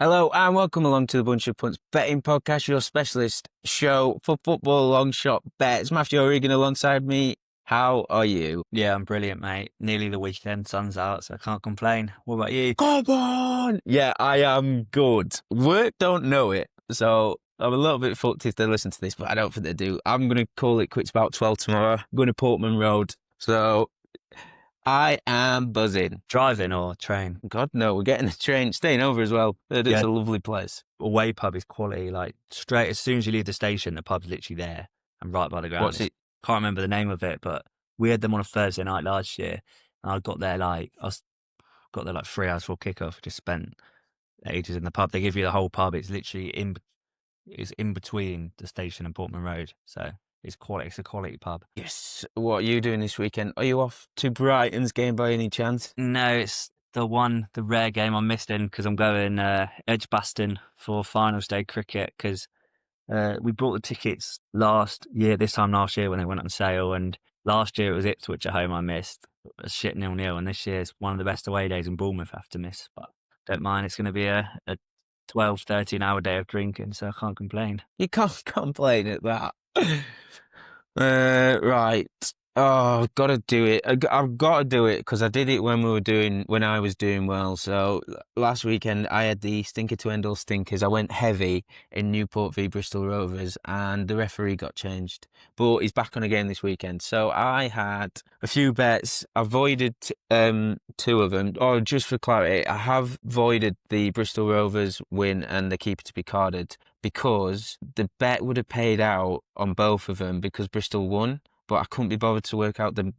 Hello and welcome along to the Bunch of Punts betting podcast, your specialist show for football long shot bets. Matthew O'Regan alongside me. How are you? Yeah, I'm brilliant, mate. Nearly the weekend, sun's out, so I can't complain. What about you? Come on! Yeah, I am good. Work don't know it, so I'm a little bit fucked if they listen to this, but I don't think they do. I'm going to call it quits about 12 tomorrow. I'm going to Portman Road, so I am buzzing. Driving or train? God, no, we're getting a train, staying over as well. It's Yeah. a lovely place. Away pub is quality. Like straight as soon as you leave the station, the pub's literally there and right by the ground. What's it? Can't remember the name of it, but we had them on a Thursday night last year, and I got there like 3 hours before kickoff. Just spent ages in the pub. They give you the whole pub. It's literally in between the station and Portman Road, so it's quality. It's a quality pub. Yes. What are you doing this weekend? Are you off to Brighton's game by any chance? No, it's the rare game I'm missing because I'm going Edgbaston for finals day cricket because we bought the tickets this time last year when they went on sale, and last year it was Ipswich at home I missed. A shit 0-0, and this year's one of the best away days in Bournemouth I have to miss, but don't mind. It's going to be a 12, 13 hour day of drinking, so I can't complain. You can't complain at that. Right. Oh, I've got to do it. I've got to do it because I did it when I was doing well. So last weekend I had the stinker to end all stinkers. I went heavy in Newport v Bristol Rovers and the referee got changed, but he's back on again this weekend. So I had a few bets. I voided two of them. Or just for clarity, I have voided the Bristol Rovers win and the keeper to be carded because the bet would have paid out on both of them because Bristol won. But I couldn't be bothered to work out the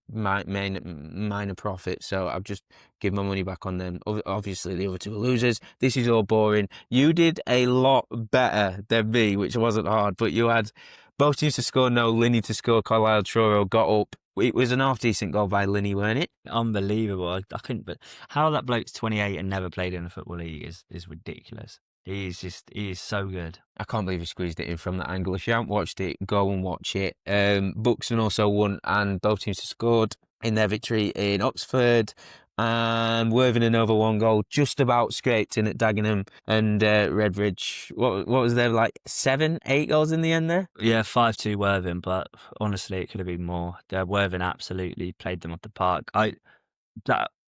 minor profit, so I've just given my money back on them. Obviously, the other two are losers. This is all boring. You did a lot better than me, which wasn't hard, but you had both teams to score no, Linney to score, Carlisle Truro got up. It was an half-decent goal by Linney, weren't it? Unbelievable. I couldn't, but how that bloke's 28 and never played in the Football League is ridiculous. He is so good. I can't believe he squeezed it in from that angle. If you haven't watched it, go and watch it. Buxton also won, and both teams scored in their victory in Oxford. And Worthing over one goal, just about scraped in at Dagenham and Redbridge. What was there, like 7, 8 goals in the end there? Yeah, 5-2 Worthing, but honestly, it could have been more. Worthing absolutely played them off the park. I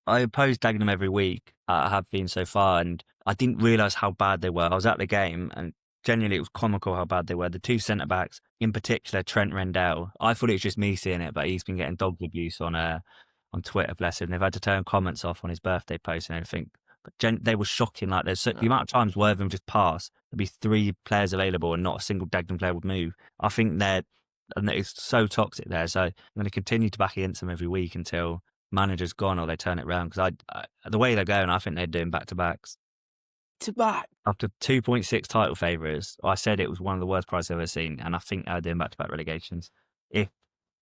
oppose Dagenham every week. I have been so far, and I didn't realise how bad they were. I was at the game, and genuinely it was comical how bad they were. The two centre-backs, in particular, Trent Rendell, I thought it was just me seeing it, but he's been getting dog abuse on Twitter, bless him. They've had to turn comments off on his birthday post and everything. But they were shocking. Like, the amount of times Worthing just pass, there'd be 3 players available and not a single Dagenham player would move. I think it's so toxic there, so I'm going to continue to back against them every week until manager's gone or they turn it around, because the way they're going, I think they're doing back-to-backs. To back? After 2.6 title favourites, I said it was one of the worst prices I've ever seen, and I think they're doing back-to-back relegations if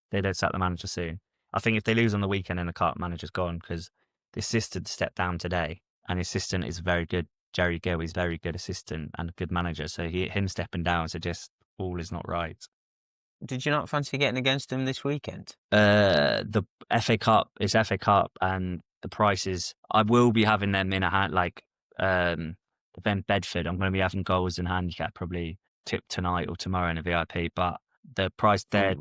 they don't sack the manager soon. I think if they lose on the weekend and the cup, manager's gone, because the assistant stepped down today, and the assistant is very good. Jerry Gill is very good assistant and a good manager, so him stepping down suggests all is not right. Did you not fancy getting against them this weekend? The FA Cup is FA Cup, and the prices, I will be having them in a hand, like Ben Bedford. I'm going to be having goals in handicap probably tonight or tomorrow in a VIP, but the price there,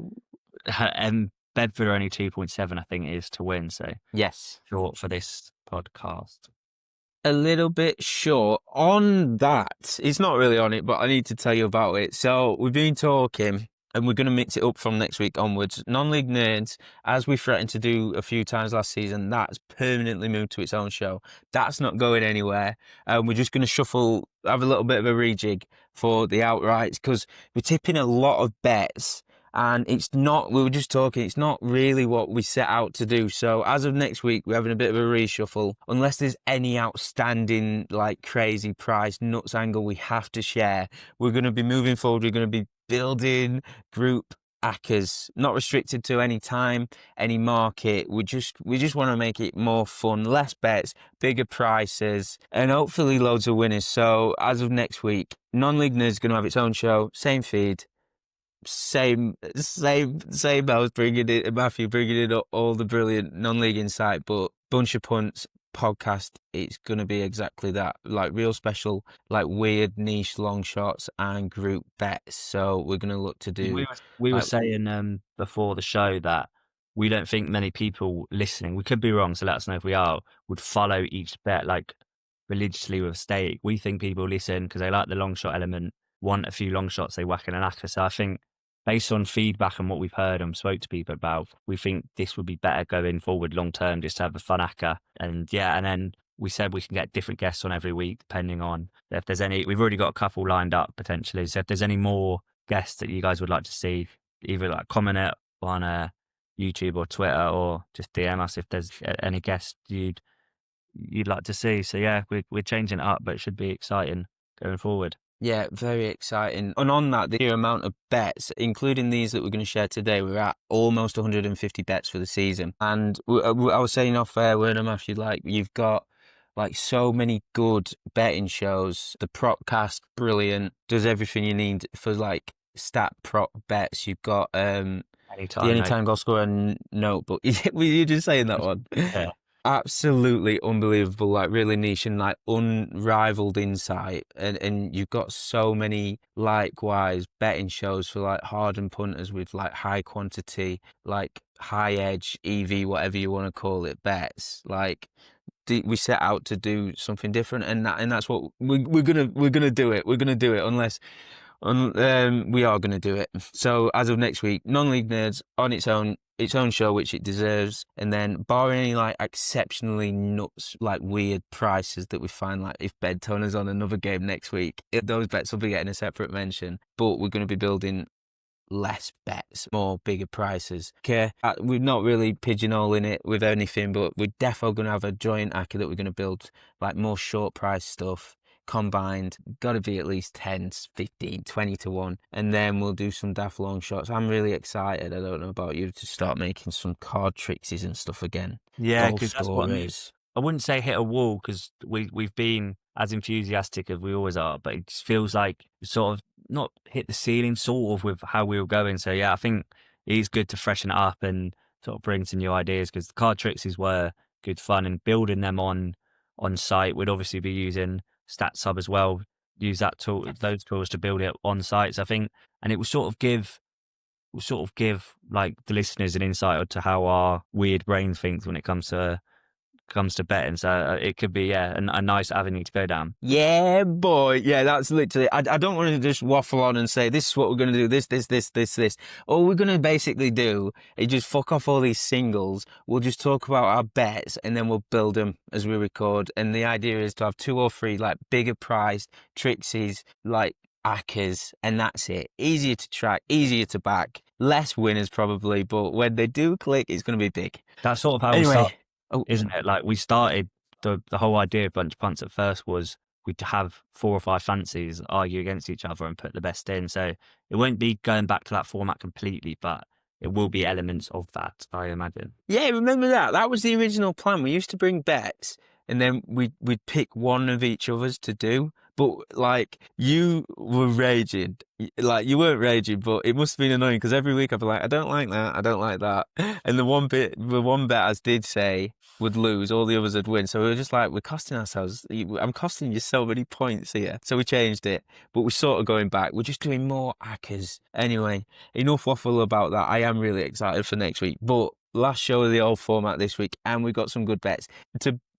Bedford are only 2.7, I think it is, to win. So yes, short for this podcast. A little bit short on that. It's not really on it, but I need to tell you about it. So we've been talking, and we're going to mix it up from next week onwards. Non-league nerds, as we threatened to do a few times last season, that's permanently moved to its own show. That's not going anywhere. We're just going to have a little bit of a rejig for the outrights, because we're tipping a lot of bets, and we were just talking, it's not really what we set out to do. So as of next week, we're having a bit of a reshuffle. Unless there's any outstanding, like, crazy price nuts angle we have to share, we're going to be moving forward. We're going to be building group ACCAs, not restricted to any time, any market. We just want to make it more fun, less bets, bigger prices, and hopefully loads of winners. So as of next week, Non-League Nerds is going to have its own show, same feed, same. I was bringing in Matthew, bringing in all the brilliant non-league insight, but Bunch of Punts podcast, it's going to be exactly that, like real special, like weird niche long shots and group bets. So we're going to look to do We were like, saying before the show that we don't think many people listening, we could be wrong, so let us know if we are, would follow each bet like religiously with a stake. We think people listen because they like the long shot element, want a few long shots, they whack in an acca. So I think based on feedback and what we've heard and spoke to people about, we think this would be better going forward long term just to have a fun acca. And yeah, and then we said we can get different guests on every week depending on if there's any. We've already got a couple lined up potentially. So if there's any more guests that you guys would like to see, either like comment it on YouTube or Twitter, or just DM us if there's any guests you'd like to see. So yeah, we're changing it up, but it should be exciting going forward. yeah, very exciting. And on that, the sheer amount of bets, including these that we're going to share today, we're at almost 150 bets for the season. And I was saying off air, Werner Matthew, like you've got like so many good betting shows. The Propcast, brilliant, does everything you need for like stat prop bets. You've got the Anytime, no. Anytime Goal Scorer Notebook. Were you just saying that one? Yeah. Absolutely unbelievable, like really niche and like unrivaled insight. And you've got so many likewise betting shows for like hardened punters with like high quantity, like high edge, EV, whatever you want to call it, bets. Like we set out to do something different, and that's what we're gonna do it. We're gonna do it unless we are going to do it. So as of next week, non-league nerds on its own show, which it deserves. And then barring any like exceptionally nuts, like weird prices that we find, like if Bedtoner's on another game next week, those bets will be getting a separate mention. But we're going to be building less bets, more bigger prices. Okay, we're not really pigeonholing it with anything, but we're definitely going to have a joint acca that we're going to build, like more short price stuff combined. Got to be at least 10, 15, 20 to 1, and then we'll do some daft long shots. I'm really excited. I don't know about you, to start making some card tricksies and stuff again. Yeah, Goal because that's what I mean. scorers. I wouldn't say hit a wall because we've been as enthusiastic as we always are, but it just feels like we sort of not hit the ceiling sort of with how we were going. So yeah, I think it is good to freshen it up and sort of bring some new ideas, because the card tricks were good fun, and building them on site. We'd obviously be using StatSub as well. Use that tool, those tools to build it on site. So I think, and it will sort of give like the listeners an insight to how our weird brain thinks when it comes to betting. So it could be a nice avenue to go down. Yeah, boy. Yeah, that's literally. I don't want to just waffle on and say this is what we're going to do. This. All we're going to basically do is just fuck off all these singles. We'll just talk about our bets and then we'll build them as we record. And the idea is to have 2 or 3 like bigger priced tricksies, like accas, and that's it. Easier to track, easier to back, less winners probably, but when they do click, it's going to be big. That's sort of how we start, Anyway. Oh, isn't it? Like we started the whole idea of bunch of punts at first was we'd have 4 or 5 fancies argue against each other and put the best in. So it won't be going back to that format completely, but it will be elements of that, I imagine. yeah, remember that? That was the original plan. We used to bring bets and then we'd pick one of each other's to do. But like you were raging, like you weren't raging, but it must have been annoying because every week I'd be like, I don't like that, I don't like that, and the one bet I did say would lose, all the others would win. So we were just like, we're costing ourselves. I'm costing you so many points here. So we changed it, but we're sort of going back. We're just doing more accas anyway. Enough waffle about that. I am really excited for next week, but last show of the old format this week, and we've got some good bets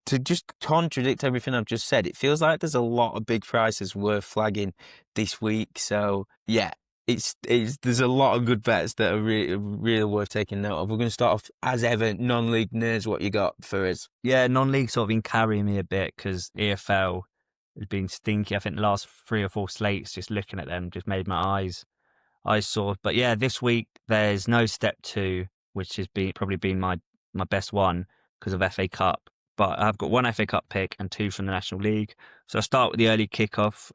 to just contradict everything I've just said. It feels like there's a lot of big prices worth flagging this week. So yeah, it's there's a lot of good bets that are really worth taking note of. We're going to start off as ever, non-league nerds. What you got for us? Yeah, non-league sort of been carrying me a bit because EFL has been stinky. I think the last 3 or 4 slates, just looking at them, just made my eyes sore. But yeah, this week there's no step 2, which has probably been my best one because of FA Cup. But I've got 1 FA Cup pick and 2 from the National League. So I start with the early kickoff.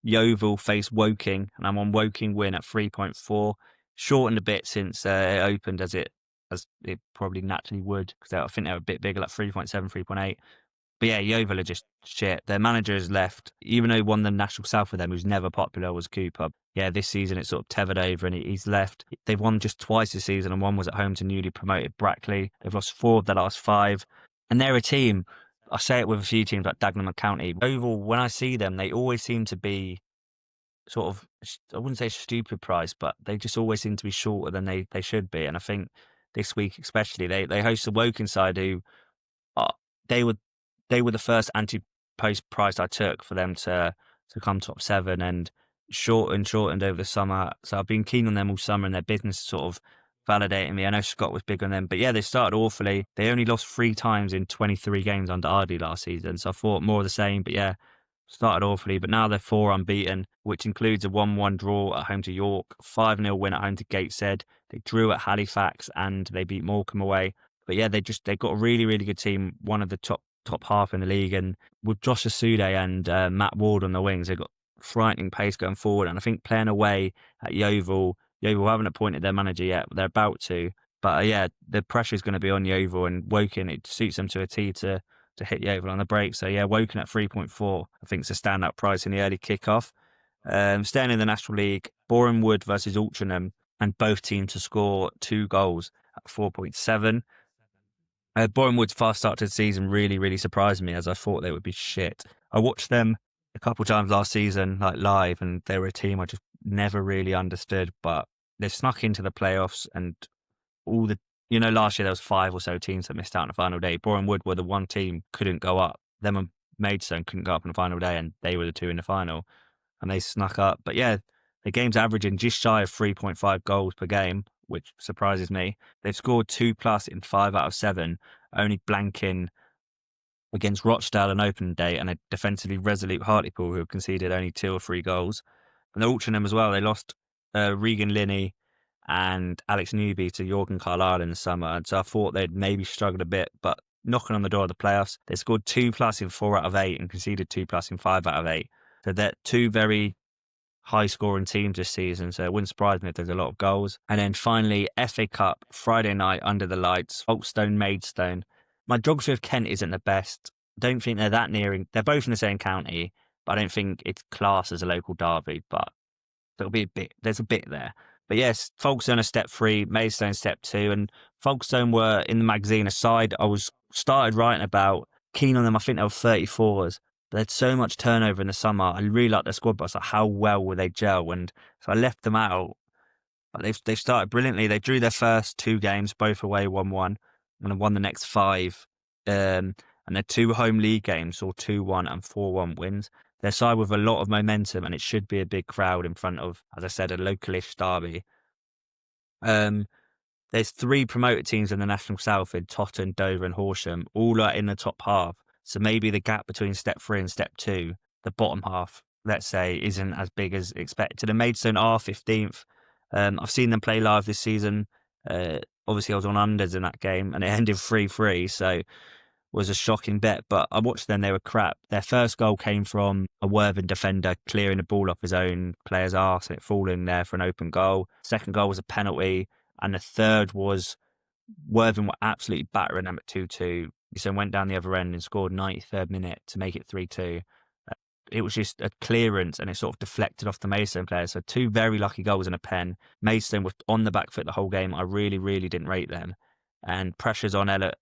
Yeovil face Woking, and I'm on Woking win at 3.4. Shortened a bit since it opened, as it probably naturally would, because I think they're a bit bigger, like 3.7, 3.8. But yeah, Yeovil are just shit. Their manager has left, even though he won the National South with them, who's never popular, was Cooper. Yeah, this season it's sort of tethered over and he's left. They've won just twice this season, and one was at home to newly promoted Brackley. They've lost 4 of their last 5. And they're a team, I say it with a few teams like Dagenham and County. Overall, when I see them, they always seem to be sort of, I wouldn't say stupid price, but they just always seem to be shorter than they should be. And I think this week especially, they host the Woking side who uh, they were they were the first anti-post price I took for them to come top seven, and shortened over the summer. So I've been keen on them all summer, and their business sort of validating me. I know Scott was big on them, but yeah, they started awfully. They only lost 3 times in 23 games under Ardley last season, so I thought more of the same. But yeah, started awfully, but now they're 4 unbeaten, which includes a 1-1 draw at home to York, 5-0 win at home to Gateshead. They drew at Halifax and they beat Morecambe away. But yeah, they've got a really, really good team, one of the top half in the league. And with Josh Asude and Matt Ward on the wings, they've got frightening pace going forward. And I think playing away at Yeovil haven't appointed their manager yet, but they're about to. But yeah, the pressure is going to be on Yeovil, and Woking, it suits them to a T to hit Yeovil on the break. So yeah, Woking at 3.4, I think it's a standout price in the early kickoff. Staying in the National League, Boreham Wood versus Altrincham, and both teams to score 2 goals at 4.7. Boreham Wood's fast start to the season really, really surprised me, as I thought they would be shit. I watched them a couple of times last season, like live, and they were a team I just never really understood. But they snuck into the playoffs, and all the last year there was 5 or so teams that missed out on the final day. Boreham Wood were the one team couldn't go up. Them and Maidstone couldn't go up on the final day, and they were the 2 in the final, and they snuck up. But yeah, the game's averaging just shy of 3.5 goals per game, which surprises me. They've scored 2 plus in 5 out of 7, only blanking against Rochdale on opening day and a defensively resolute Hartlepool who have conceded only 2 or 3 goals. And they're Altrincham as well. They lost Regan Linney and Alex Newby to York and Carlisle in the summer. And so I thought they'd maybe struggled a bit, but knocking on the door of the playoffs, they scored 2 plus in 4 out of 8 and conceded 2 plus in 5 out of 8. So they're 2 very high scoring teams this season. So it wouldn't surprise me if there's a lot of goals. And then finally, FA Cup, Friday night under the lights, Folkestone, Maidstone. My geography of Kent isn't the best. I don't think they're that near. They're both in the same county, but I don't think it's classed as a local derby. But there'll be a bit. There's a bit there. But yes, Folkestone are step 3, Maidstone step 2, and Folkestone were in the magazine aside. I was started writing about, keen on them. I think they were 34s. But they had so much turnover in the summer. I really liked their squad, but I was like, how well will they gel? And so I left them out. But they've started brilliantly. They drew their first 2 games, both away 1-1, and then won the next 5. And their 2 home league games saw 2-1 and 4-1 wins. Their side with a lot of momentum, and it should be a big crowd in front of, as I said, a localish derby. There's 3 promoted teams in the National South in Totton, Dover and Horsham. All are in the top half. So maybe the gap between step 3 and step 2, the bottom half, let's say, isn't as big as expected. And Maidstone are 15th. I've seen them play live this season. Obviously, I was on unders in that game, and it ended 3-3. So was a shocking bet, but I watched them, they were crap. Their first goal came from a Worthing defender clearing the ball off his own player's arse and it falling there for an open goal. Second goal was a penalty, and the third was Worthing were absolutely battering them at 2-2. So went down the other end and scored 93rd minute to make it 3-2. It was just a clearance and it sort of deflected off the Maidstone players. So 2 very lucky goals and a pen. Maidstone was on the back foot the whole game. I really, really didn't rate them. And pressure's on Ella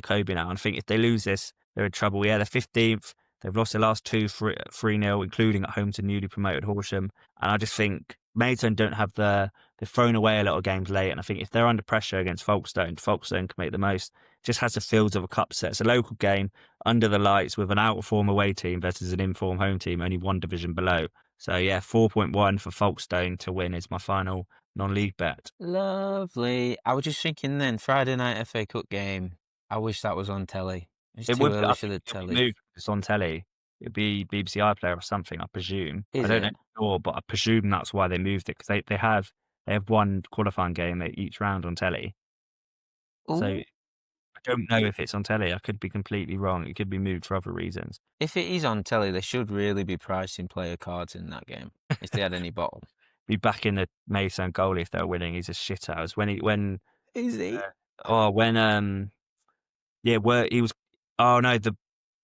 Kobe now. And I think if they lose this, they're in trouble. Yeah, they're 15th. They've lost their last 2 3-0, including at home to newly promoted Horsham. And I just think Maidstone don't have they've thrown away a lot of games late. And I think if they're under pressure against Folkestone can make the most. Just has the feels of a cup set. It's a local game under the lights with an out of form away team versus an in form home team, only 1 division below. So yeah, 4.1 for Folkestone to win is my final non-league bet. Lovely. I was just thinking then, Friday night FA Cup game. I wish that was on telly. It's It too would be, I early for think the it'll be telly. moved if it's on telly. It'd be BBC iPlayer or something, I presume. I Is don't know it? for sure, but I presume that's why they moved it, because they have 1 qualifying game at each round on telly. So Ooh. I don't know if it's on telly. I could be completely wrong. It could be moved for other reasons. If it is on telly, they should really be pricing player cards in that game, if they had any bottom. Be back in the Mason goalie if they're winning. He's a shithouse. Is he? Uh, oh, when, yeah, where he was, oh no, the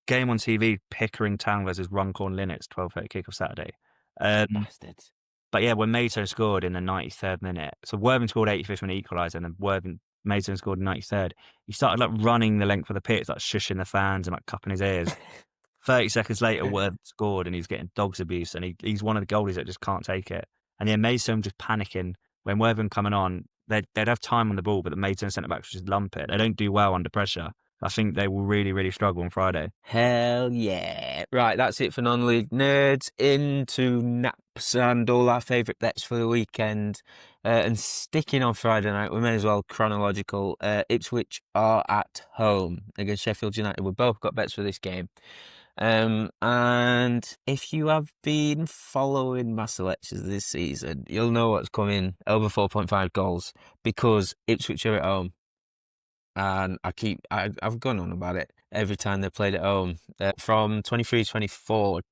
game on TV, Pickering Town versus Runcorn Linnets, 12:30 kick-off Saturday. Bastards. But yeah, when Mato scored in the 93rd minute, so Worthing scored 85th minute equaliser, and then Worthing Mason scored in 93rd. He started like running the length of the pitch, like shushing the fans and like cupping his ears. 30 seconds later, Worth scored and he's getting dogs abuse, and he's one of the goalies that just can't take it. And yeah, Mason just panicking when Worthing coming on. They'd have time on the ball, but the Mason centre backs just lump it. They don't do well under pressure. I think they will really, really struggle on Friday. Hell yeah. Right, that's it for non-league nerds. Into naps and all our favourite bets for the weekend. And sticking on Friday night, we may as well chronological. Ipswich are at home against Sheffield United. We've both got bets for this game. And if you have been following my selections this season, you'll know what's coming over 4.5 goals because Ipswich are at home. And I've gone on about it every time they played at home. From 23-24,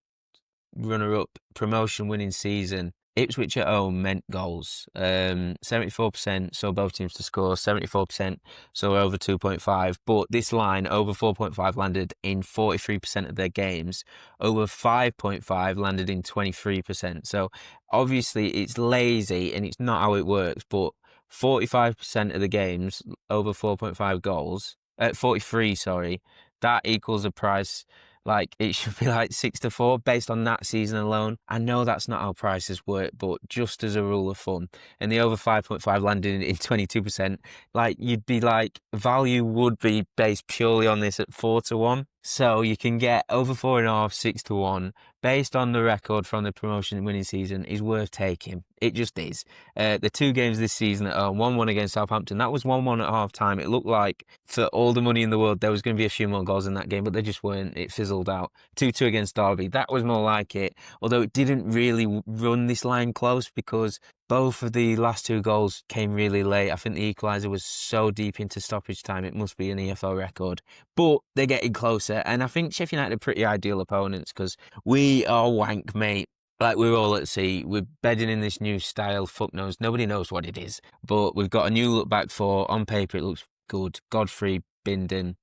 runner-up promotion winning season, Ipswich at home meant goals. 74%, so both teams to score, 74%, so over 2.5. But this line, over 4.5, landed in 43% of their games. Over 5.5 landed in 23%. So obviously it's lazy and it's not how it works, but 45% of the games, over 4.5 goals, 43, sorry, that equals a price. Like, it should be like 6-4 based on that season alone. I know that's not how prices work, but just as a rule of thumb. And the over 5.5 landing in 22%, like, you'd be like, value would be based purely on this at 4-1. So you can get over 4.5, 6-1, based on the record from the promotion winning season, is worth taking. It just is. The two games this season at home, 1-1 against Southampton, that was 1-1 at half time. It looked like for all the money in the world, there was going to be a few more goals in that game, but they just weren't. It fizzled out. 2-2 against Derby, that was more like it. Although it didn't really run this line close because both of the last two goals came really late. I think the equaliser was so deep into stoppage time, it must be an EFL record. But they're getting closer, and I think Sheffield United are pretty ideal opponents because we are wank, mate. Like, we're all at sea. We're bedding in this new style. Fuck knows. Nobody knows what it is. But we've got a new look back for. On paper, it looks good. Godfrey, Bindon.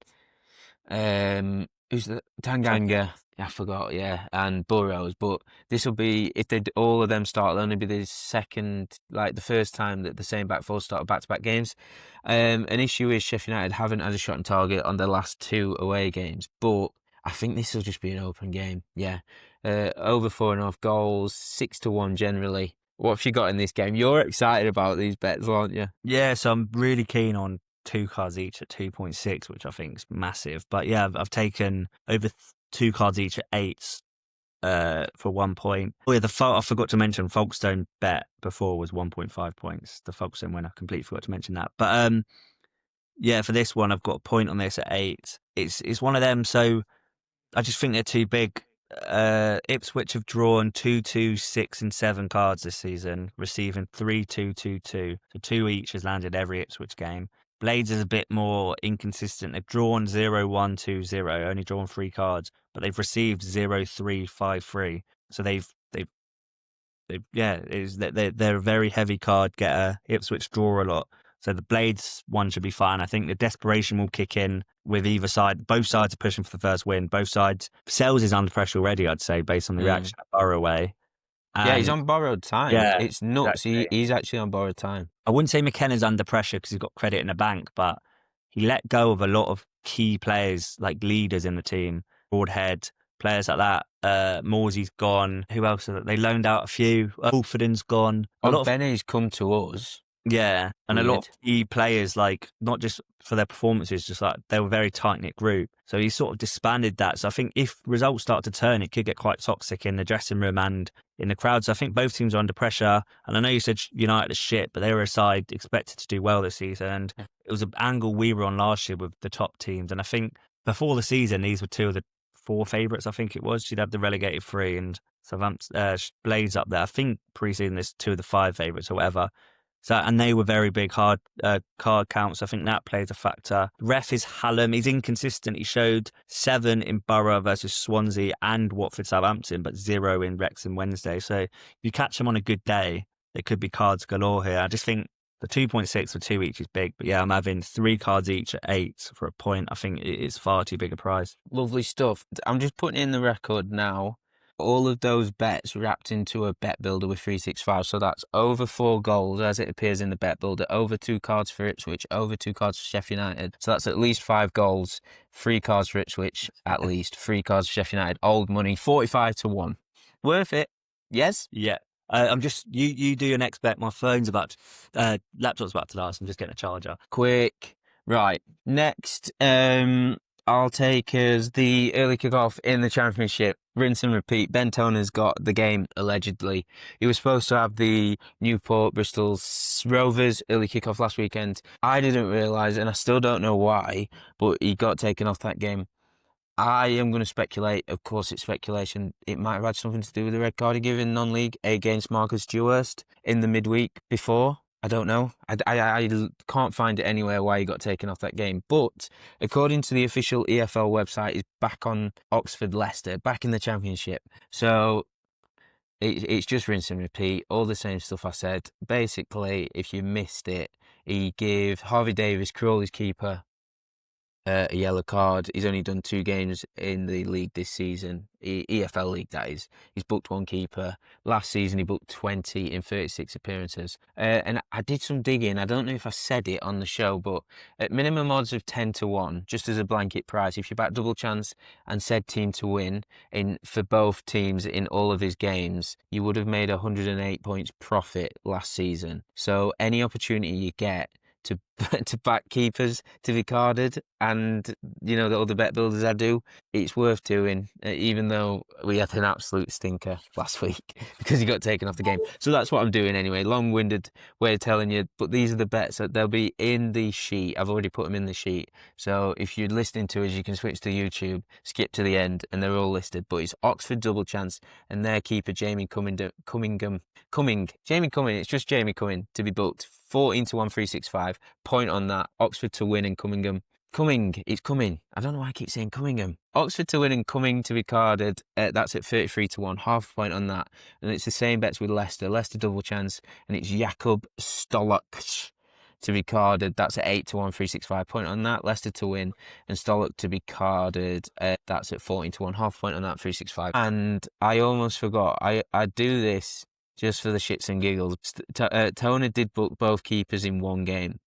Who's the Tanganga? I forgot, yeah, and Burrows. But this will be, if they all of them start, it'll only be the second, like the first time that the same back four start back-to-back games. An issue is Sheffield United haven't had a shot on target on their last two away games, but I think this will just be an open game. Yeah, over 4.5 goals, 6-1 generally. What have you got in this game? You're excited about these bets, aren't you? Yeah, so I'm really keen on 2 cards each at 2.6, which I think is massive. But yeah, I've taken over 2 cards each at 8 for 1 point. Oh yeah, I forgot to mention Folkestone bet before was 1.5 points. The Folkestone winner, completely forgot to mention that. But yeah, for this one, I've got a point on this at 8. It's one of them. So I just think they're too big. Ipswich have drawn 2-2, 6 and 7 cards this season, receiving 3-2-2-2. So 2 each has landed every Ipswich game. Blades is a bit more inconsistent. They've drawn 0-1-2-0, only drawn 3 cards, but they've received 0-3-5-3. So they're a very heavy card getter. Ipswich draw a lot. So the Blades one should be fine. I think the desperation will kick in with either side. Both sides are pushing for the first win. Both sides. Sells is under pressure already, I'd say, based on the reaction at Borough away. Yeah, he's on borrowed time. Yeah, It's nuts. exactly. He's actually on borrowed time. I wouldn't say McKenna's under pressure because he's got credit in the bank, but he let go of a lot of key players, like leaders in the team. Broadhead, players like that. Morsey's gone. Who else? They loaned out a few. Wolfordon's gone. Benny's come to us. Yeah, and Weird. a lot of key players, like, not just for their performances, just like they were a very tight-knit group. So he sort of disbanded that. So I think if results start to turn, it could get quite toxic in the dressing room and in the crowd. So I think both teams are under pressure. And I know you said United is shit, but they were a side expected to do well this season. And it was an angle we were on last year with the top teams. And I think before the season, these were 2 of the 4 favourites, I think it was. You'd have the relegated 3 and Southampton, Blades up there. I think pre-season there's 2 of the 5 favourites or whatever. So, and they were very big card counts. I think that plays a factor. Ref is Hallam. He's inconsistent. He showed 7 in Borough versus Swansea and Watford Southampton, but 0 in Wrexham Wednesday. So if you catch him on a good day, there could be cards galore here. I just think the 2.6 for 2 each is big. But yeah, I'm having 3 cards each at 8 for a point. I think it is far too big a prize. Lovely stuff. I'm just putting in the record now. all of those bets wrapped into a bet builder with 365. So that's over 4 goals as it appears in the bet builder, over 2 cards for Ipswich, over 2 cards for Sheffield United. So that's at least 5 goals, 3 cards for Ipswich, at least 3 cards for Sheffield United. Old money, 45 to 1. Worth it. Yes? Yeah. I'm just you do your next bet. My phone's about laptop's about to last. I'm just getting a charger. Quick. Right. Next, I'll take as the early kickoff in the championship. Rinse and repeat. Ben Toner's got the game, allegedly. He was supposed to have the Newport Bristol Rovers early kickoff last weekend. I didn't realise, and I still don't know why, but he got taken off that game. I am going to speculate. Of course, it's speculation. It might have had something to do with the red card he gave in non-league against Marcus Dewhurst in the midweek before. I don't know. I can't find it anywhere why he got taken off that game. But according to the official EFL website, he's back on Oxford Leicester, back in the Championship. So it's just rinse and repeat. All the same stuff I said. Basically, if you missed it, he gave Harvey Davis, Crawley's keeper, a yellow card. He's only done 2 games in the league this season, EFL league that is. He's booked 1 keeper. Last season he booked 20 in 36 appearances. And I did some digging. I don't know if I said it on the show, but at minimum odds of 10 to 1, just as a blanket price, if you back double chance and said team to win for both teams in all of his games, you would have made 108 points profit last season. So any opportunity you get to to back keepers to be carded, and the other bet builders I do, it's worth doing, even though we had an absolute stinker last week because he got taken off the game. So that's what I'm doing anyway. Long-winded way of telling you, but these are the bets that they'll be in the sheet. I've already put them in the sheet. So if you're listening to us, you can switch to YouTube, skip to the end, and they're all listed. But it's Oxford double chance, and their keeper Jamie Cumming. It's just Jamie Cumming to be booked. 14 to 1, 365. Point on that. Oxford to win and Cummingham. It's coming. I don't know why I keep saying Cummingham. Oxford to win and Cumming to be carded. That's at 33 to 1. Half a point on that. And it's the same bets with Leicester. Leicester double chance. And it's Jakub Stolok to be carded. That's at 8 to 1, 365. Point on that. Leicester to win and Stolok to be carded. That's at 14 to 1. Half a point on that, 365. And I almost forgot. I do this just for the shits and giggles. Toner did book both keepers in 1 game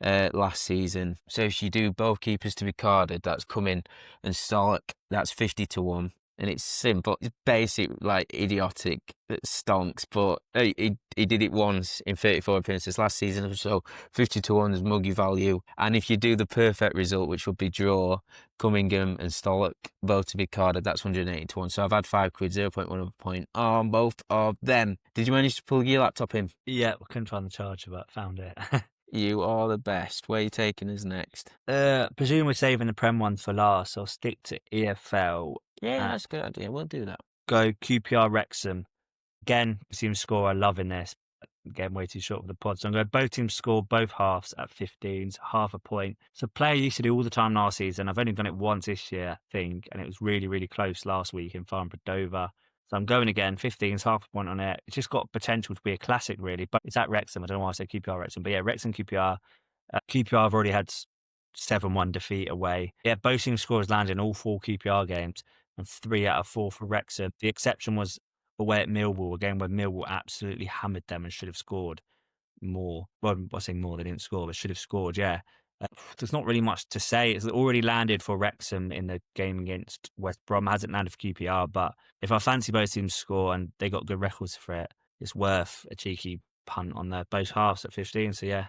last season. So if you do both keepers to be carded, that's Cumming and Stolok, that's 50 to 1. And it's simple. It's basic, like idiotic stonks. But he did it once in 34 appearances last season. So 50 to 1 is muggy value. And if you do the perfect result, which would be draw, Cummingham and Stolok both to be carded, that's 180 to 1. So I've had £5, 0.1 of a point on both of them. Did you manage to pull your laptop in? Yeah, I couldn't find the charger, but found it. You are the best. Where are you taking us next? Presume we're saving the Prem ones for last, so I'll stick to EFL. Yeah, that's a good idea. We'll do that. Go QPR Wrexham. Again, presume score. I'm loving this. Again, way too short for the pod. So I'm going both teams score both halves at 15s, half a point. So player used to do all the time last season. I've only done it once this year, I think, and it was really, really close last week in Farnborough Dover. So I'm going again, 15s, half a point on it. It's just got potential to be a classic, really. But it's at Wrexham. I don't know why I say QPR Wrexham. But yeah, Wrexham QPR. QPR have already had 7-1 defeat away. Yeah, both team scorers landed in all 4 QPR games and 3 out of 4 for Wrexham. The exception was away at Millwall, a game where Millwall absolutely hammered them and should have scored more. Well, I say more, they didn't score, but should have scored, yeah. There's not really much to say. It's already landed for Wrexham in the game against West Brom. It hasn't landed for QPR, but if I fancy both teams to score and they got good records for it, it's worth a cheeky punt on their both halves at 15. So yeah,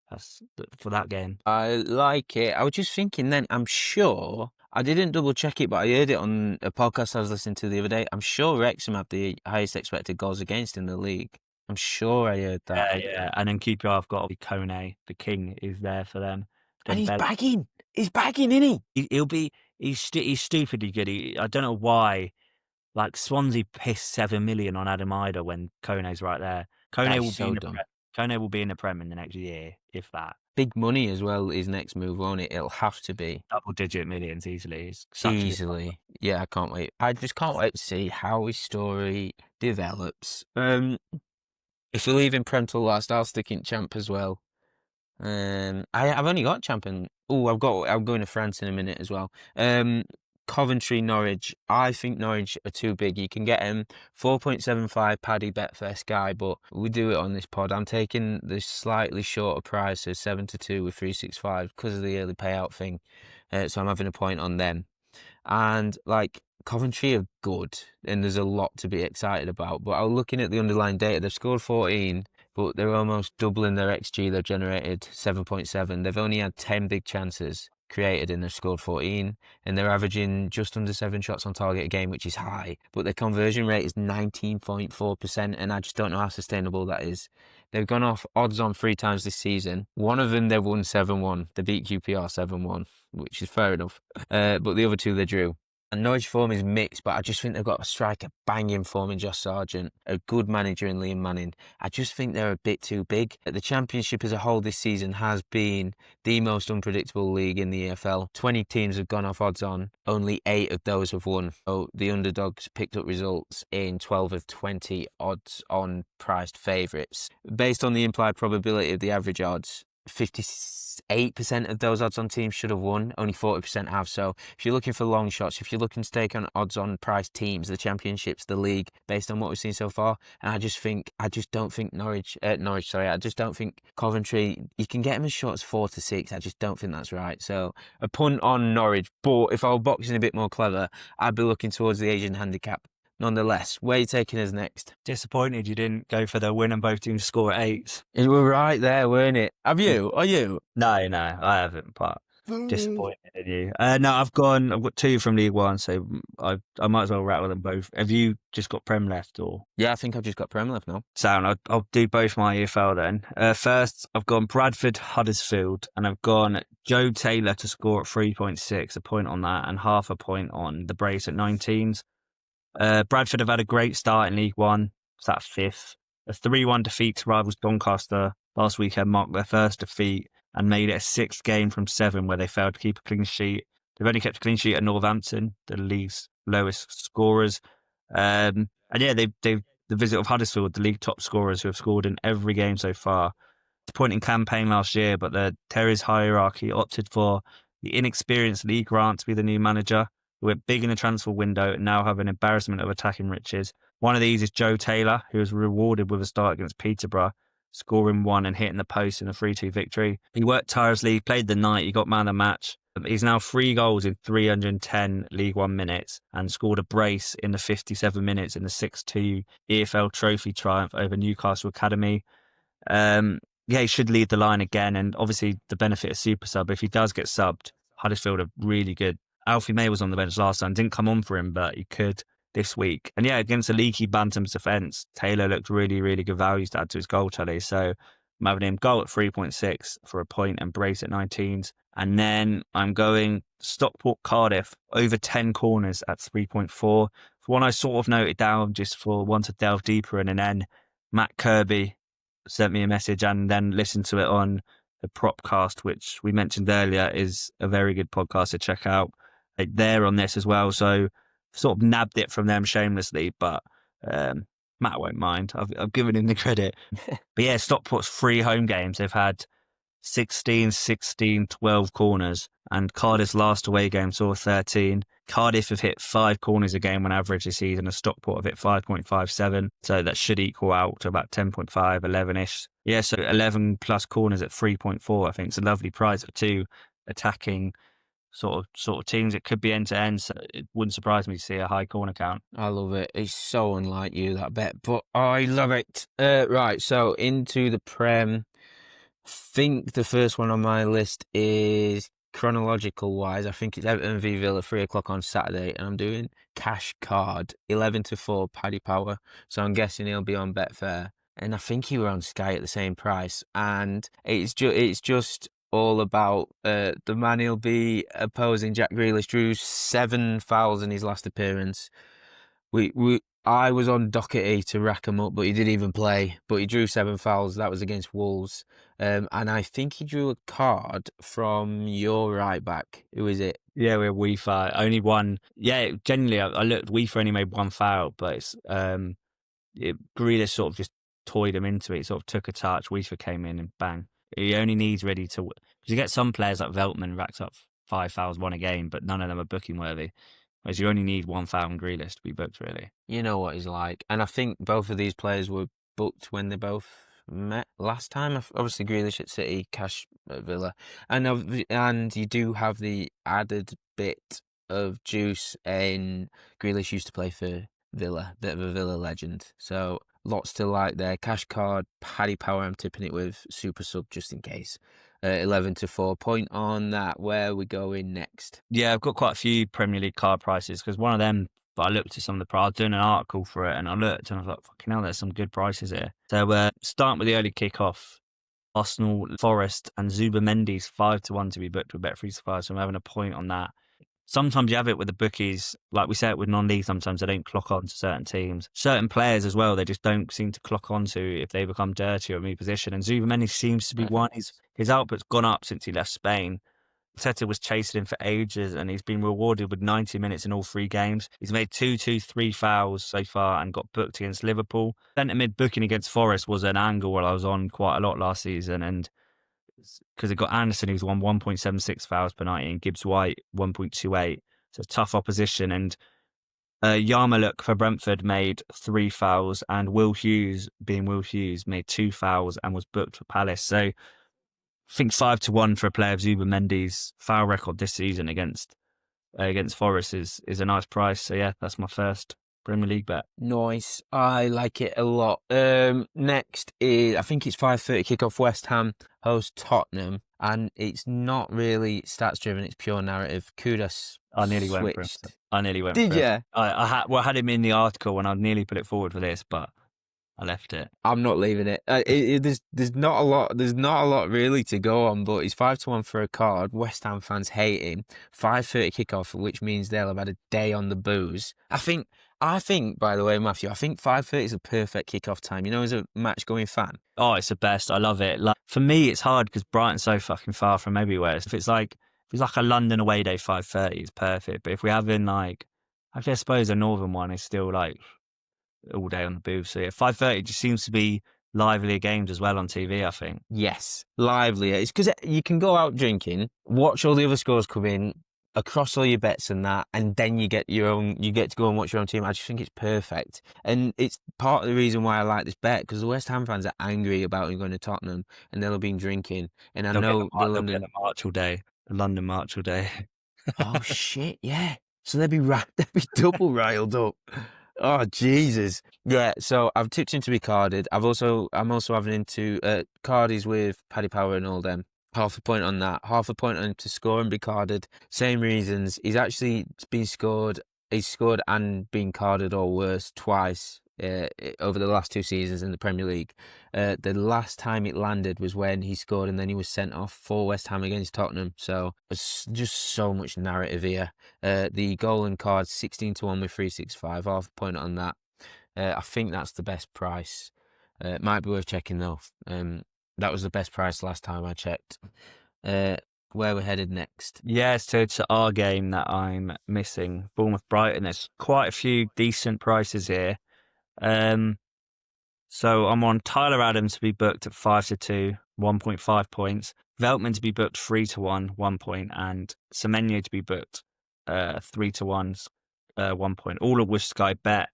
that's for that game. I like it. I was just thinking then, I'm sure, I didn't double check it, but I heard it on a podcast I was listening to the other day. I'm sure Wrexham have the highest expected goals against in the league. I'm sure I heard that. Yeah. And then QPR have got Kone, the king, is there for them. And he's bagging. He's bagging, isn't he? He's stupidly good. I don't know why. Like Swansea pissed 7 million on Adam Idah when Kone's right there. Kone will be in the Prem in the next year, if that. Big money as well, his next move, won't it? It'll have to be. Double-digit millions easily. Easily. Yeah, I can't wait. I just can't wait to see how his story develops. If we're leaving Prem till last, I'll stick in Champ as well. I've only got Champ and... I'm going to France in a minute as well. Coventry, Norwich. I think Norwich are too big. You can get them 4.75 Paddy Betfair Sky, but we do it on this pod. I'm taking the slightly shorter price, so 7-2 with 365 because of the early payout thing. So I'm having a point on them. And like Coventry are good, and there's a lot to be excited about. But I was looking at the underlying data. They've scored 14, but they're almost doubling their XG. They've generated 7.7. They've only had 10 big chances created, and they've scored 14. And they're averaging just under 7 shots on target a game, which is high. But their conversion rate is 19.4%, and I just don't know how sustainable that is. They've gone off odds on 3 times this season. One of them they've won 7-1. They beat QPR 7-1, which is fair enough. But the other two they drew. And Norwich form is mixed, but I just think they've got a striker banging form in Josh Sargent, a good manager in Liam Manning. I just think they're a bit too big. The Championship as a whole this season has been the most unpredictable league in the EFL. 20 teams have gone off odds on, only 8 of those have won. So the underdogs picked up results in 12 of 20 odds on priced favourites. Based on the implied probability of the average odds, 58% of those odds on teams should have won, only 40% have. So if you're looking for long shots, if you're looking to take on odds on price teams, the Championships, the league, based on what we've seen so far, and I just don't think I just don't think Coventry, you can get them as short as 4-6. I just don't think that's right. So a punt on Norwich, but if I were boxing a bit more clever, I'd be looking towards the Asian handicap. Nonetheless, where are you taking us next? Disappointed you didn't go for the win and both teams score at 8. You were right there, weren't it? Have you? Are you? No, I haven't, but disappointed in you. No, I've got 2 from League One, so I might as well rattle them both. Have you just got Prem left, or? Yeah, I think I've just got Prem left now. Sound, I'll do both my EFL then. First, I've gone Bradford, Huddersfield, and I've gone Joe Taylor to score at 3.6, a point on that, and half a point on the brace at 19s. Bradford have had a great start in League One. It's that 5th. A 3-1 defeat to rivals Doncaster last weekend marked their first defeat and made it a 6th game from 7 where they failed to keep a clean sheet. They've only kept a clean sheet at Northampton, the league's lowest scorers. And yeah, they've the visit of Huddersfield, the league top scorers who have scored in every game so far. Disappointing campaign last year, but the Terry's hierarchy opted for the inexperienced Lee Grant to be the new manager, who went big in the transfer window and now have an embarrassment of attacking riches. One of these is Joe Taylor, who was rewarded with a start against Peterborough, scoring 1 and hitting the post in a 3-2 victory. He worked tirelessly, played the night, he got man of the match. He's now 3 goals in 310 League One minutes and scored a brace in the 57 minutes in the 6-2 EFL Trophy triumph over Newcastle Academy. Yeah, he should lead the line again, and obviously the benefit of super sub. If he does get subbed, Huddersfield are really good. Alfie May was on the bench last time, didn't come on for him, but he could this week. And yeah, against a leaky Bantam's defence, Taylor looked really, really good values to add to his goal tally. So I'm having him goal at 3.6 for a point and brace at 19s. And then I'm going Stockport Cardiff over 10 corners at 3.4. For one I sort of noted down just for one to delve deeper in, and then Matt Kirby sent me a message and then listened to it on the Propcast, which we mentioned earlier is a very good podcast to check out. They're on this as well, so sort of nabbed it from them shamelessly, but Matt won't mind. I've given him the credit. But yeah, Stockport's 3 home games, they've had 16, 16, 12 corners, and Cardiff's last away game saw 13. Cardiff have hit 5 corners a game on average this season, and Stockport have hit 5.57, so that should equal out to about 10.5, 11-ish. Yeah, so 11 plus corners at 3.4, I think it's a lovely price for 2 attacking sort of teams. It could be end to end, so it wouldn't surprise me to see a high corner count. I love it. It's so unlike you, that bet, but I love it. Right, so into the Prem. I think the first one on my list is chronological wise. I think it's Everton v Villa 3 o'clock on Saturday, and I'm doing cash card 11-4 Paddy Power. So I'm guessing he'll be on Betfair, and I think he were on Sky at the same price. And it's just all about the man he'll be opposing. Jack Grealish drew 7 fouls in his last appearance. I was on Doherty to rack him up, but he didn't even play. But he drew 7 fouls. That was against Wolves. And I think he drew a card from your right back. Who is it? Yeah, we're Weefa. Only one. Yeah, generally, I looked. Weefa only made 1 foul, but it's, Grealish sort of just toyed him into it. He sort of took a touch. Weefa came in and bang. He only needs ready to. Because you get some players like Veltman racked up 5 fouls, one a game, but none of them are booking worthy. Whereas you only need 1 foul in Grealish to be booked, really. You know what he's like. And I think both of these players were booked when they both met last time. Obviously, Grealish at City, Cash at Villa. And you do have the added bit of juice in Grealish used to play for Villa, bit of a Villa legend. So lots to like there. Cash card, Paddy Power, I'm tipping it with super sub just in case. 11-4 point on that. Where are we going next? Yeah, I've got quite a few Premier League card prices because one of them, but I looked at some of the prices. I was doing an article for it and I looked and I was like, fucking hell, there's some good prices here. So starting with the early kickoff, Arsenal, Forest, and Zubimendi's 5-1 to be booked with Bet365. So I'm having a point on that. Sometimes you have it with the bookies, like we say it with non-league, sometimes they don't clock on to certain teams. Certain players as well, they just don't seem to clock on to if they become dirty or move position. And Zubimendi seems to be one. His output's gone up since he left Spain. Teta was chasing him for ages and he's been rewarded with 90 minutes in all 3 games. He's made 3 fouls so far and got booked against Liverpool. Centre mid booking against Forest was an angle where I was on quite a lot last season, and because it got Anderson, who's won 1.76 fouls per night, and Gibbs White 1.28. So tough opposition. And Yarmouk for Brentford made 3 fouls, and Will Hughes, being Will Hughes, made 2 fouls and was booked for Palace. So I think 5-1 for a player of Zubimendi's foul record this season against Forest is a nice price. So yeah, that's my first Premier League bet. Nice. I like it a lot. Next is, I think it's 5:30 kickoff. West Ham host Tottenham, and it's not really stats driven. It's pure narrative. Kudus I nearly went for him. I nearly went Did for you? him. I had him in the article and I nearly put it forward for this, but I left it. I'm not leaving it. There's not a lot. There's not a lot really to go on. But he's 5-1 for a card. West Ham fans hate him. 5:30 kickoff, which means they'll have had a day on the booze. I think. By the way, Matthew, I think 5:30 is a perfect kickoff time. You know, as a match going fan. Oh, it's the best. I love it. Like, for me, it's hard because Brighton's so fucking far from everywhere. If it's like a London away day, 5:30 is perfect. But if we're having like, actually, I suppose a northern one is still like all day on the booth. So yeah, 5:30 just seems to be livelier games as well on TV, I think. Yes, livelier. It's because you can go out drinking, watch all the other scores come in, across all your bets and that, and then you get to go and watch your own team. I just think it's perfect. And it's part of the reason why I like this bet, because the West Ham fans are angry about him going to Tottenham and they'll have been drinking. And I know the London March all day. The London March all day. Oh shit, yeah. So they'd be double riled up. Oh Jesus. Yeah, so I've tipped him to be carded. I'm also having him to cardies with Paddy Power and all them. Half a point on that. Half a point on him to score and be carded. Same reasons. He's actually been scored. He's scored and been carded or worse twice over the last 2 seasons in the Premier League. The last time it landed was when he scored and then he was sent off for West Ham against Tottenham. So it's just so much narrative here. The goal and card 16-1 with 365. Half a point on that. I think that's the best price. It might be worth checking though. That was the best price last time I checked. Where we're headed next? Yeah, so it's our game that I'm missing. Bournemouth Brighton. There's quite a few decent prices here. So I'm on Tyler Adams to be booked at 5-2, 1.5 points. Veltman to be booked 3-1, 1 point, and Semenyo to be booked 3-1, 1 point. All of which Sky Bet.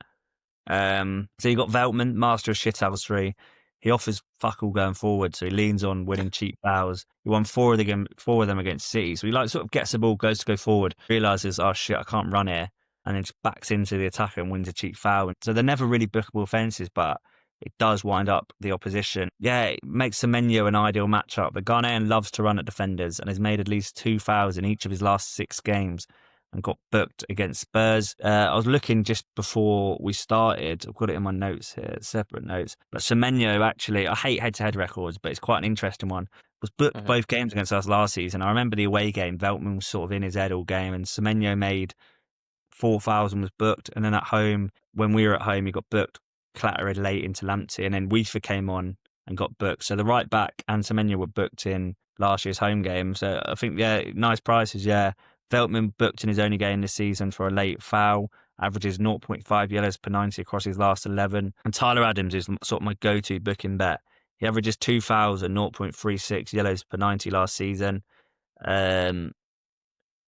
So you got Veltman, master of shithouse 3. He offers fuck all going forward, so he leans on winning cheap fouls. He won 4 of them against City. So he sort of gets the ball, goes to go forward, realises, oh shit, I can't run here, and then just backs into the attacker and wins a cheap foul. So they're never really bookable offences, but it does wind up the opposition. Yeah, it makes Semenyo an ideal matchup. The Ghanaian loves to run at defenders and has made at least 2 fouls in each of his last 6 games and got booked against Spurs. I was looking just before we started. I've got it in my notes here, separate notes. But Semenyo, actually, I hate head-to-head records, but it's quite an interesting one. Was booked both games against us last season. I remember the away game, Veltman was sort of in his head all game, and Semenyo made 4 fouls and was booked. And then at home, when we were at home, he got booked, clattered late into Lamptey, and then Weaver came on and got booked. So the right back and Semenyo were booked in last year's home game. So I think, yeah, nice prices, yeah. Veltman booked in his only game this season for a late foul, averages 0.5 yellows per 90 across his last 11. And Tyler Adams is sort of my go-to booking bet. He averages 2 fouls and 0.36 yellows per 90 last season.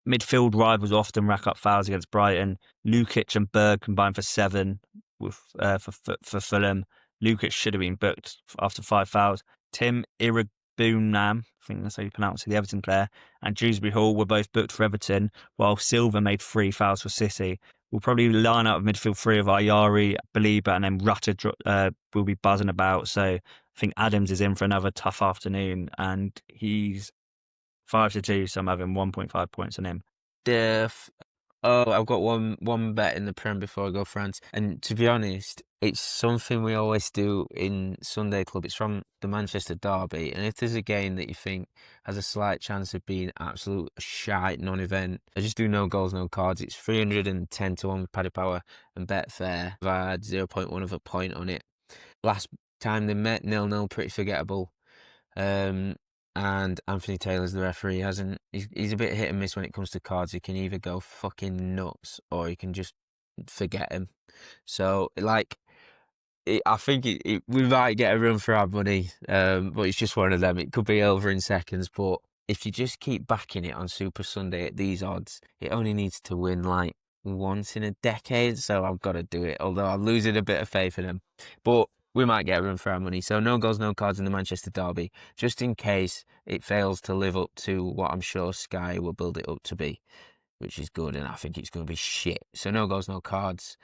Midfield rivals often rack up fouls against Brighton. Lukic and Berg combined for 7 with for Fulham. Lukic should have been booked after 5 fouls. Tim Irabunam, I think that's how you pronounce it, the Everton player, and Dewsbury Hall were both booked for Everton, while Silva made 3 fouls for City. We'll probably line up midfield 3 of Ayari, Baliba, and then Rutter will be buzzing about. So I think Adams is in for another tough afternoon, and he's 5-2, so I'm having 1.5 points on him. I've got one bet in the Prem before I go France, and to be honest, it's something we always do in Sunday Club. It's from the Manchester derby, and if there's a game that you think has a slight chance of being absolute shite non-event, I just do no goals, no cards. It's 310 to 1 with Paddy Power and Betfair. I've had 0.1 of a point on it. Last time they met, 0-0, pretty forgettable. And Anthony Taylor's the referee. He's a bit hit and miss when it comes to cards. He can either go fucking nuts or he can just forget him. So like, I think we might get a run for our money, but it's just one of them. It could be over in seconds, but if you just keep backing it on Super Sunday at these odds, it only needs to win like once in a decade. So I've got to do it. Although I'm losing a bit of faith in him, but we might get a run for our money. So no goals, no cards in the Manchester derby, just in case it fails to live up to what I'm sure Sky will build it up to be, which is good, and I think it's going to be shit. So no goals, no cards.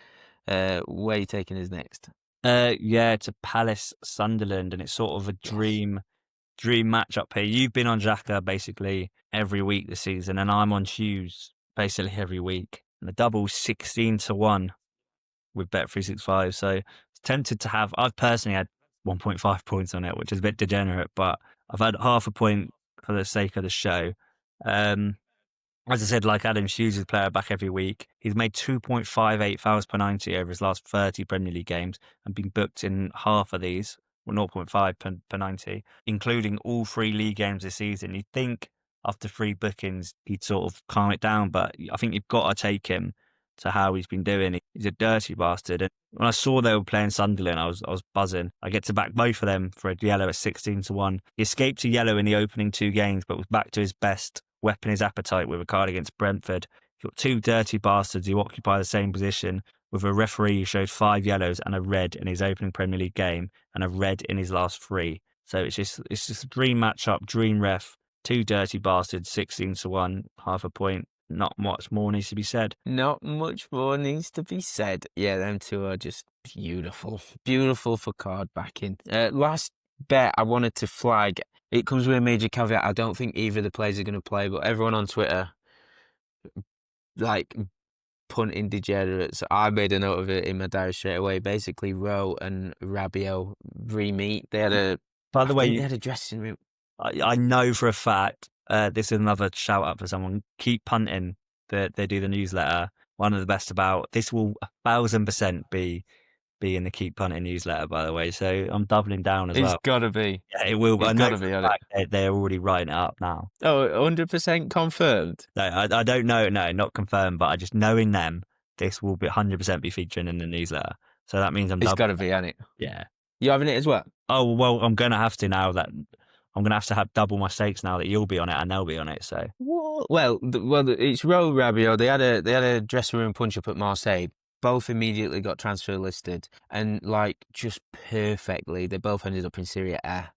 Where are you taking us next? Yeah, to Palace Sunderland, and it's sort of a dream matchup here. You've been on Xhaka basically every week this season, and I'm on Hughes basically every week. And the double's 16 to 1 with Bet365. So it's tempted to have. I've personally had 1.5 points on it, which is a bit degenerate, but I've had half a point for the sake of the show. As I said, like Adam Hughes is a player back every week. He's made 2.58 fouls per 90 over his last 30 Premier League games and been booked in half of these, well, 0.5 per 90, including all 3 league games this season. You'd think after 3 bookings, he'd sort of calm it down, but I think you've got to take him to how he's been doing. He's a dirty bastard. And when I saw they were playing Sunderland, I was buzzing. I get to back both of them for a yellow at 16 to 1. He escaped a yellow in the opening 2 games, but was back to his best weapon, his appetite, with a card against Brentford. You've got 2 dirty bastards who occupy the same position, with a referee who showed 5 yellows and a red in his opening Premier League game and a red in his last 3. So it's just a dream matchup, dream ref. 2 dirty bastards, 16 to 1, half a point. Not much more needs to be said. Not much more needs to be said. Yeah, them two are just beautiful. Beautiful for card backing. Last bet I wanted to flag. It comes with a major caveat. I don't think either of the players are going to play, but everyone on Twitter, like, punting degenerates. I made a note of it in my diary straight away. Basically, Rowe and Rabiot re-meet. They had a... By the way, they had a dressing room. I know for a fact, this is another shout out for someone. Keep punting. They do the newsletter. One of the best about this will 1,000% be in the Keep Punting newsletter, by the way. So I'm doubling down as well. It's got to be. Yeah, it will. It's got to be on it. They're already writing it up now. Oh, 100% confirmed? No, I don't know. No, not confirmed, but I just knowing them, this will be 100% be featuring in the newsletter. So that means It's got to be on it. Yeah. You having it as well? Oh, well, I'm going to have to now that I'm going to have double my stakes now that you'll be on it and they'll be on it. So what? Well, it's Rowe Rabiot. They had a dressing room punch up at Marseille. Both immediately got transfer listed, and like just perfectly, they both ended up in Serie A.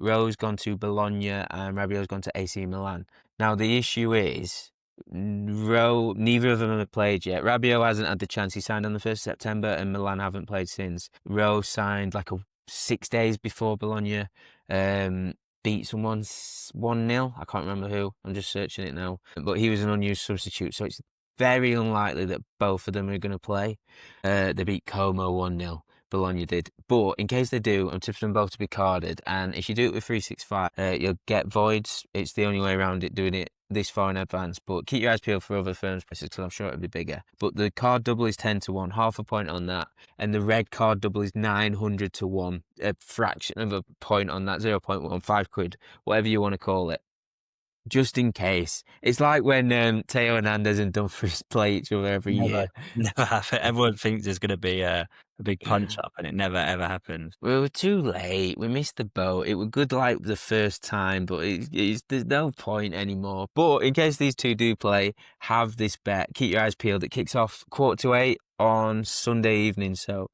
Rowe's gone to Bologna and Rabiot's gone to AC Milan. Now the issue is, Rowe, neither of them have played yet. Rabiot hasn't had the chance. He signed on the 1st of September, and Milan haven't played since. Rowe signed like 6 days before Bologna. Beat someone 1-0. I can't remember who. I'm just searching it now. But he was an unused substitute, so it's very unlikely that both of them are going to play. They beat Como 1-0. Bologna did. But in case they do, I'm tipping them both to be carded. And if you do it with 365, you'll get voids. It's the only way around it, doing it this far in advance. But keep your eyes peeled for other firms' prices, because I'm sure it'll be bigger. But the card double is 10 to 1, half a point on that. And the red card double is 900 to 1, a fraction of a point on that, 0.1, £5, whatever you want to call it. just in case. It's like when Teo Hernandez and Dumfries play each other every Never, year. never happen. Everyone thinks there's going to be a big punch up, and it never ever happens. We were too late. We missed the boat. It was good like the first time, but there's no point anymore. But in case these two do play, have this bet. Keep your eyes peeled. It kicks off 7:45 on Sunday evening, so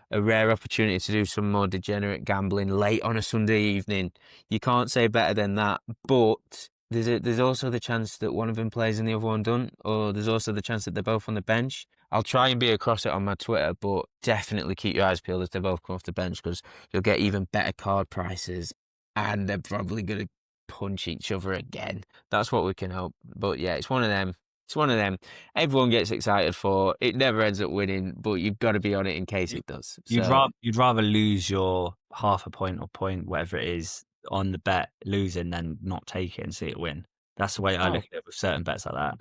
a rare opportunity to do some more degenerate gambling late on a Sunday evening. You can't say better than that. But there's also the chance that one of them plays and the other one doesn't, or there's also the chance that they're both on the bench. I'll try and be across it on my Twitter, but definitely keep your eyes peeled as they both come off the bench because you'll get even better card prices and they're probably going to punch each other again. That's what we can hope. But yeah, it's one of them. It's one of them. Everyone gets excited for. It never ends up winning, but you've got to be on it in case it does. You'd rather lose your half a point or point, whatever it is, on the bet losing than not take it and see it win. That's the way I look at it with certain bets like that.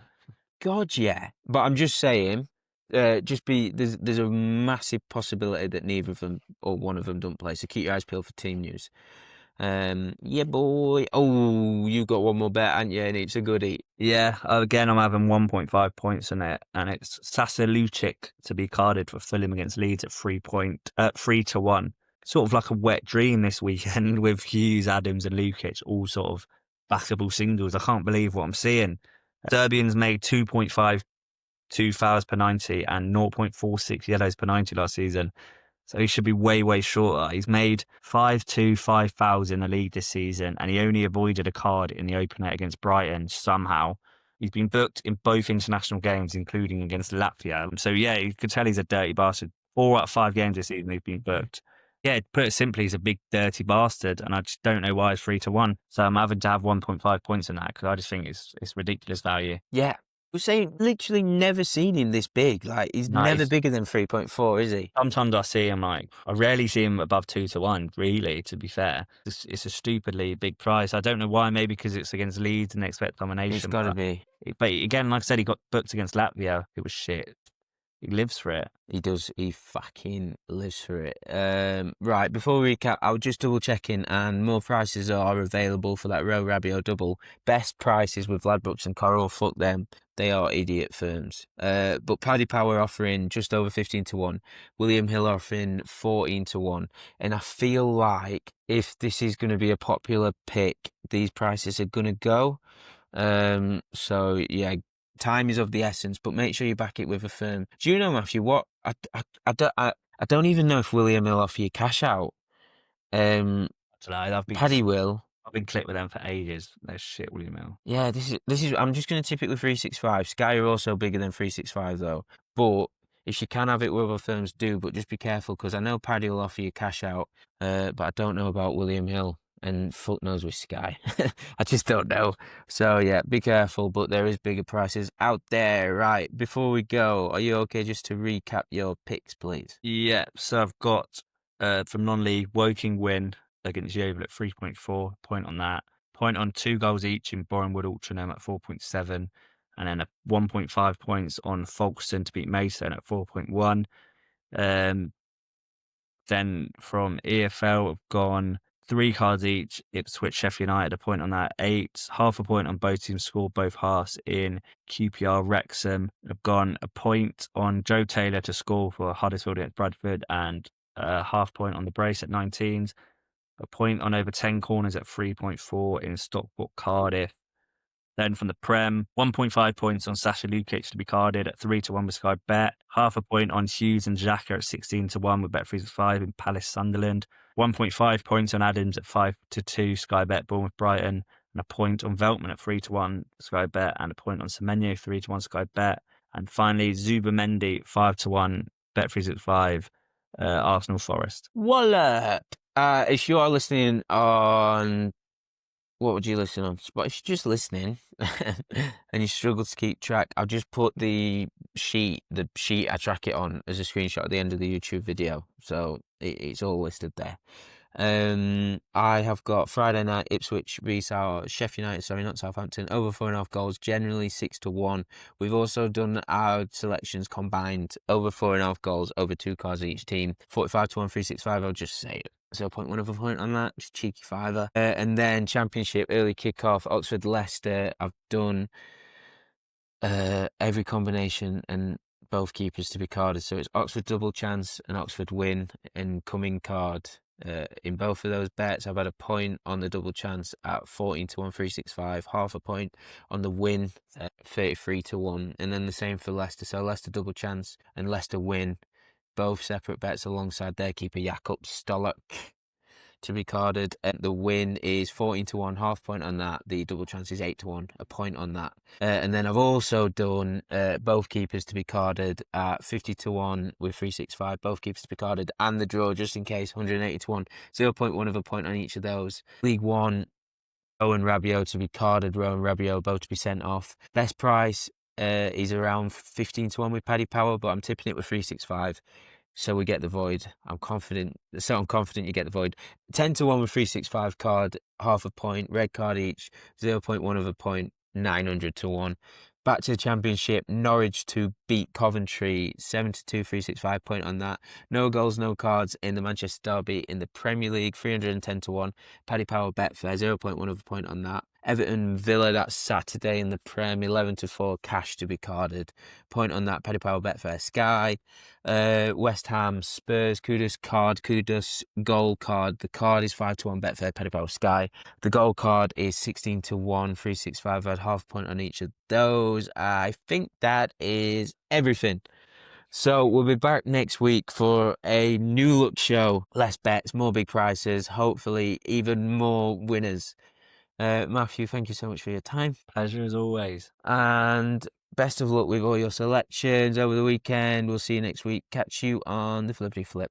God, yeah. But I'm just saying, there's a massive possibility that neither of them or one of them don't play. So keep your eyes peeled for team news. Yeah, boy. Oh, you got one more bet, haven't you? And it's a goodie. Yeah, again, I'm having 1.5 points on it, and it's Sasa Lucic to be carded for Fulham against Leeds at 3-1. Sort of like a wet dream this weekend with Hughes, Adams, and Lukic all sort of backable singles. I can't believe what I'm seeing. Serbians made 2.52 fouls per 90 and 0.46 yellows per 90 last season. So he should be way, way shorter. He's made 5 fouls in the league this season, and he only avoided a card in the opener against Brighton somehow. He's been booked in both international games, including against Latvia. So yeah, you could tell he's a dirty bastard. 4 out of 5 games this season he's been booked. Yeah, to put it simply, he's a big dirty bastard, and I just don't know why it's 3-1. So I'm having to have 1.5 points in that because I just think it's ridiculous value. Yeah. We're saying literally never seen him this big. Like he's never bigger than 3.4, is he? Sometimes I see him I rarely see him above 2-1, really, to be fair. It's a stupidly big price. I don't know why, maybe because it's against Leeds and they expect domination. It's got to be. But again, like I said, he got booked against Latvia. It was shit. He lives for it. He does. He fucking lives for it. Right, before we recap, I was just double checking and more prices are available for that Row Rabiot double. Best prices with Ladbrokes and Coral. Fuck them. They are idiot firms. But Paddy Power offering just over 15-1. William Hill offering 14-1. And I feel like if this is going to be a popular pick, these prices are going to go. So yeah, time is of the essence, but make sure you back it with a firm. Do you know, Matthew, what? I don't even know if William will offer you cash out. I don't know. Paddy will. I've been clicked with them for ages. They're shit, William Hill. Yeah, this is. I'm just going to tip it with 365. Sky are also bigger than 365 though. But if you can have it with other firms, do. But just be careful because I know Paddy will offer you cash out. But I don't know about William Hill. And fuck knows with Sky. I just don't know. So yeah, be careful, but there is bigger prices out there. Right, before we go, are you okay just to recap your picks, please? Yeah, so I've got from non-league, Woking win against Yeovil at 3.4, point on that. Point on 2 goals each in Bournemouth Altrincham at 4.7, and then a 1.5 points on Folkestone to beat Mason at 4.1. Then from EFL, I've gone 3 cards each. Ipswich, Sheffield United, a point on that. 8, half a point on both teams scored both halves in QPR Wrexham. I've gone a point on Joe Taylor to score for Huddersfield against Bradford and a half point on the brace at 19s. A point on over 10 corners at 3.4 in Stockport Cardiff. Then from the Prem, 1.5 points on Sasha Lukic to be carded at 3-1 with Sky Bet. Half a point on Hughes and Xhaka at 16-1 with Bet365 in Palace Sunderland. 1.5 points on Adams at 5-2 Sky Bet Bournemouth Brighton. And a point on Veltman at 3-1 Sky Bet. And a point on Semenyo 3-1 Sky Bet. And finally, Zubimendi 5-1 Bet365 Arsenal Forest. Wallop! If you are listening on... What would you listen on? But if you're just listening and you struggle to keep track, I'll just put the sheet I track it on as a screenshot at the end of the YouTube video. So it's all listed there. I have got Friday night Ipswich v Sheffield United, sorry, not Southampton, over 4.5 goals, generally 6-1. We've also done our selections combined over 4.5 goals, over 2 cards each team, 45-1, 365. I'll just say it. 0.1 of a point on that, just cheeky fiver. And then Championship early kickoff, Oxford Leicester. I've done every combination and both keepers to be carded. So it's Oxford double chance and Oxford win and coming card. In both of those bets, I've had a point on the double chance at 14 to 1, 365, half a point on the win at 33 to 1, and then the same for Leicester. So Leicester double chance and Leicester win, both separate bets alongside their keeper Jakub Stolak to be carded. And the win is 14 to 1, half point on that. The double chance is 8 to 1, a point on that. And then I've also done both keepers to be carded at 50 to 1 with 365, both keepers to be carded, and the draw just in case, 180 to 1, 0.1 of a point on each of those. League One, Owen Rabiot to be carded, Rowan Rabiot both to be sent off. Best price is around 15 to 1 with Paddy Power, but I'm tipping it with 365. So we get the void. I'm confident you get the void. 10 to 1 with 365 card, half a point, red card each, 0.1 of a point, 900 to 1. Back to the Championship, Norwich to beat Coventry, 7 to 2, 365 point on that. No goals, no cards in the Manchester Derby in the Premier League, 310 to 1. Paddy Power Betfair, 0.1 of a point on that. Everton Villa, that's Saturday in the Prem, 11 to 4, cash to be carded. Point on that, Paddy Power Betfair Sky. West Ham Spurs, Kudus goal card. The card is 5 to 1, Betfair Paddy Power Sky. The goal card is 16 to 1, 365. I had half point on each of those. I think that is everything. So we'll be back next week for a new look show. Less bets, more big prices, hopefully even more winners. Matthew, thank you so much for your time. Pleasure as always. And best of luck with all your selections over the weekend. We'll see you next week. Catch you on the Flippity Flip.